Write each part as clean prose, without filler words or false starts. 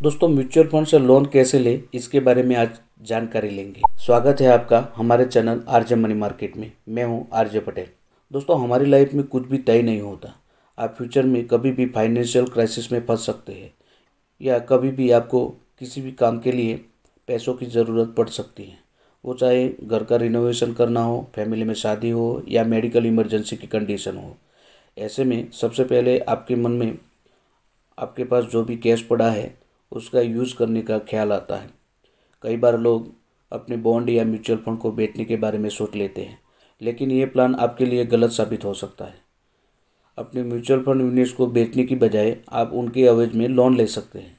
दोस्तों, mutual fund से loan कैसे ले, इसके बारे में आज जानकारी लेंगे। स्वागत है आपका हमारे चैनल आरजे मनी मार्केट में। मैं हूं आरजे पटेल। दोस्तों, हमारी लाइफ में कुछ भी तय नहीं होता। आप फ्यूचर में कभी भी फाइनेंशियल क्राइसिस में फंस सकते हैं या कभी भी आपको किसी भी काम के लिए पैसों की ज़रूरत पड़ सकती है। वो चाहे घर का रिनोवेशन करना हो, फैमिली में शादी हो या मेडिकल इमरजेंसी की कंडीशन हो। ऐसे में सबसे पहले आपके मन में आपके पास जो भी कैश पड़ा है उसका यूज़ करने का ख्याल आता है। कई बार लोग अपने बॉन्ड या म्यूचुअल फंड को बेचने के बारे में सोच लेते हैं, लेकिन ये प्लान आपके लिए गलत साबित हो सकता है। अपने म्यूचुअल फंड यूनिट्स को बेचने की बजाय आप उनके एवज में लोन ले सकते हैं।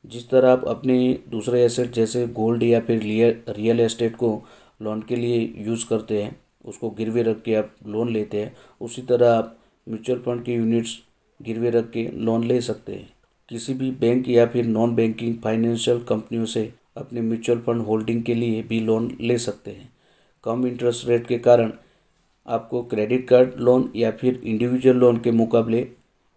जिस तरह आप अपने दूसरे एसेट जैसे गोल्ड या फिर रियल एस्टेट को लोन के लिए यूज़ करते हैं, उसको गिरवे रख के आप लोन लेते हैं, उसी तरह आप म्यूचुअल फंड के यूनिट्स गिरवे रख के लोन ले सकते हैं। किसी भी बैंक या फिर नॉन बैंकिंग फाइनेंशियल कंपनियों से अपने म्यूचुअल फंड होल्डिंग के लिए भी लोन ले सकते हैं। कम इंटरेस्ट रेट के कारण आपको क्रेडिट कार्ड लोन या फिर इंडिविजुअल लोन के मुकाबले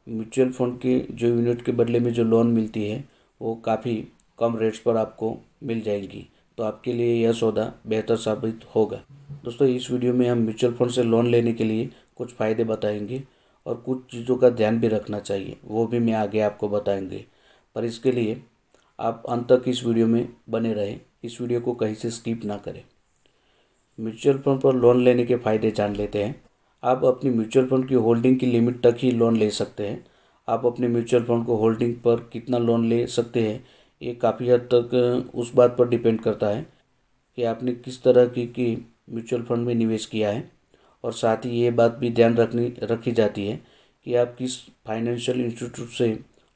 म्यूचुअल फंड के जो यूनिट के बदले में जो लोन मिलती है वो काफ़ी कम रेट्स पर आपको मिल जाएगी। तो आपके लिए यह सौदा बेहतर साबित होगा। दोस्तों, इस वीडियो में हम म्यूचुअल फंड से लोन लेने के लिए कुछ फ़ायदे बताएंगे और कुछ चीज़ों का ध्यान भी रखना चाहिए, वो भी मैं आगे आपको बताएंगे। पर इसके लिए आप अंत तक इस वीडियो में बने रहें, इस वीडियो को कहीं से स्किप ना करें। म्यूचुअल फंड पर लोन लेने के फ़ायदे जान लेते हैं। आप अपनी म्यूचुअल फंड की होल्डिंग की लिमिट तक ही लोन ले सकते हैं। आप अपने म्यूचुअल फंड को होल्डिंग पर कितना लोन ले सकते हैं, ये काफ़ी हद तक उस बात पर डिपेंड करता है कि आपने किस तरह की म्यूचुअल फंड में निवेश किया है। और साथ ही ये बात भी ध्यान रखी जाती है कि आप किस फाइनेंशियल इंस्टीट्यूट से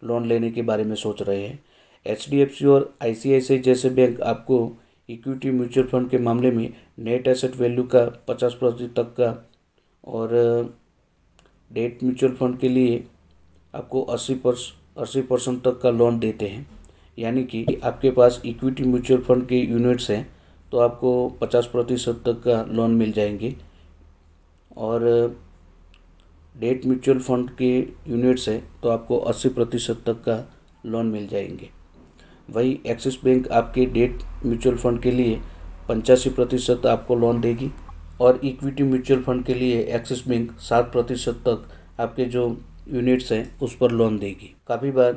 लोन लेने के बारे में सोच रहे हैं। HDFC और ICICI जैसे बैंक आपको इक्विटी म्यूचुअल फंड के मामले में नेट एसेट वैल्यू का 50% तक का और डेट म्यूचुअल फंड के लिए आपको 80% तक का लोन देते हैं। यानी कि आपके पास इक्विटी म्यूचुअल फंड के यूनिट्स हैं तो आपको 50% तक का लोन मिल जाएंगे, और डेट म्यूचुअल फंड के यूनिट्स है तो आपको 80% तक का लोन मिल जाएंगे। वही एक्सिस बैंक आपके डेट म्यूचुअल फंड के लिए 85% आपको लोन देगी और इक्विटी म्यूचुअल फंड के लिए एक्सिस बैंक 7% तक आपके जो यूनिट्स हैं उस पर लोन देगी। काफ़ी बार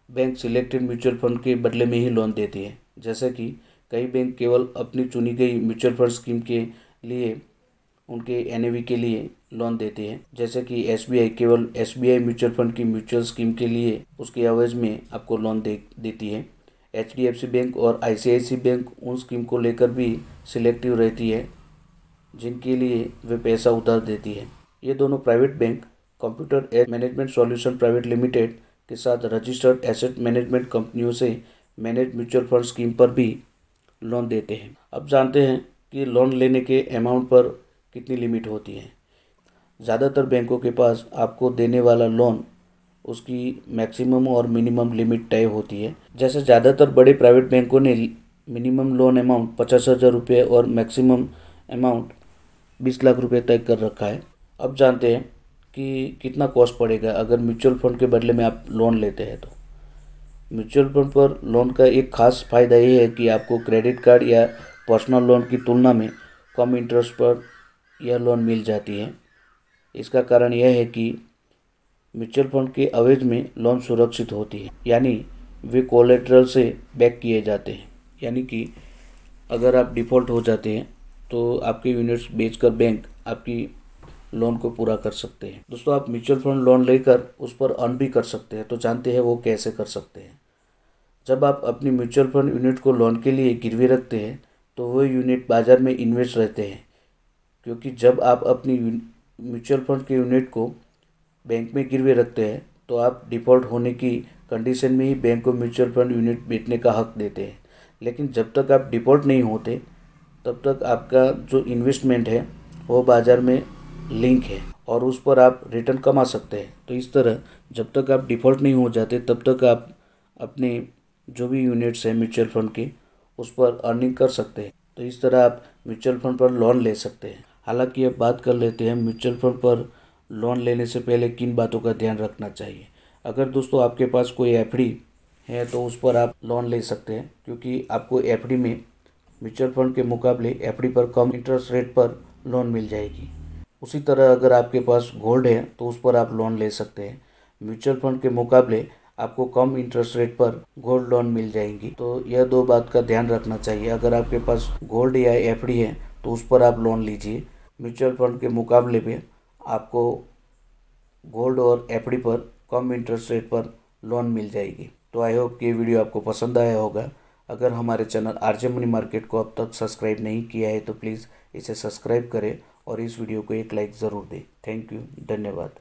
बैंक सिलेक्टेड म्यूचुअल फंड के बदले में ही लोन देती है, जैसे कि कई बैंक केवल अपनी चुनी गई म्यूचुअल फंड स्कीम के लिए उनके NAV के लिए लोन देते हैं। जैसे कि SBI केवल SBI म्यूचुअल फंड की म्यूचुअल स्कीम के लिए उसके एवज में आपको लोन देती है। HDFC बैंक और ICICI बैंक उन स्कीम को लेकर भी सिलेक्टिव रहती है जिनके लिए वे पैसा उधार देती है। ये दोनों private bank computer age management solution private limited के साथ रजिस्टर्ड एसेट मैनेजमेंट कंपनियों से मैनेज म्यूचुअल फंड स्कीम पर भी लोन देते हैं। अब जानते हैं कि लोन लेने के अमाउंट पर कितनी लिमिट होती है। ज़्यादातर बैंकों के पास आपको देने वाला लोन उसकी मैक्सिमम और मिनिमम लिमिट तय होती है। जैसे ज़्यादातर बड़े प्राइवेट बैंकों ने मिनिमम लोन अमाउंट 50,000 रुपये और मैक्सिमम अमाउंट 20 लाख रुपये तय कर रखा है। अब जानते हैं कि कितना कॉस्ट पड़ेगा अगर म्यूचुअल फंड के बदले में आप लोन लेते हैं। तो म्यूचुअल फंड पर लोन का एक खास फ़ायदा ये है कि आपको क्रेडिट कार्ड या पर्सनल लोन की तुलना में कम इंटरेस्ट पर यह लोन मिल जाती है। इसका कारण यह है कि म्यूचुअल फंड के एवज में लोन सुरक्षित होती है, यानी वे कोलेटरल से बैक किए जाते हैं। यानी कि अगर आप डिफ़ॉल्ट हो जाते हैं तो आपके यूनिट्स बेचकर बैंक आपकी लोन को पूरा कर सकते हैं। दोस्तों, आप म्यूचुअल फंड लोन लेकर उस पर अर्न भी कर सकते हैं। तो जानते हैं वो कैसे कर सकते हैं। जब आप अपनी म्यूचुअल फंड यूनिट को लोन के लिए गिरवी रखते हैं तो वो यूनिट बाज़ार में इन्वेस्ट रहते हैं, क्योंकि जब आप अपनी म्यूचुअल फंड के यूनिट को बैंक में गिरवे रखते हैं तो आप डिफ़ॉल्ट होने की कंडीशन में ही बैंक को म्यूचुअल फंड यूनिट बेचने का हक देते हैं। लेकिन जब तक आप डिफ़ॉल्ट नहीं होते तब तक आपका जो इन्वेस्टमेंट है वो बाज़ार में लिंक है और उस पर आप रिटर्न कमा सकते हैं। तो इस तरह जब तक आप डिफ़ॉल्ट नहीं हो जाते तब तक आप अपने जो भी यूनिट्स हैं म्यूचुअल फंड के उस पर अर्निंग कर सकते हैं। तो इस तरह आप म्यूचुअल फंड पर लोन ले सकते हैं। हालांकि अब बात कर लेते हैं म्यूचुअल फंड पर लोन लेने से पहले किन बातों का ध्यान रखना चाहिए। अगर दोस्तों आपके पास कोई FD है तो उस पर आप लोन ले सकते हैं, क्योंकि आपको एफडी में म्यूचुअल फंड के मुकाबले एफडी पर कम इंटरेस्ट रेट पर लोन मिल जाएगी। उसी तरह अगर आपके पास गोल्ड है तो उस पर आप लोन ले सकते हैं। म्यूचुअल फंड के मुकाबले आपको कम इंटरेस्ट रेट पर गोल्ड लोन मिल जाएंगी। तो यह दो बात का ध्यान रखना चाहिए। अगर आपके पास गोल्ड या एफडी है तो उस पर आप लोन लीजिए। म्यूचुअल फंड के मुकाबले में आपको गोल्ड और एफडी पर कम इंटरेस्ट रेट पर लोन मिल जाएगी। तो आई होप कि ये वीडियो आपको पसंद आया होगा। अगर हमारे चैनल आरजे मनी मार्केट को अब तक सब्सक्राइब नहीं किया है तो प्लीज़ इसे सब्सक्राइब करें और इस वीडियो को एक लाइक ज़रूर दें। थैंक यू, धन्यवाद।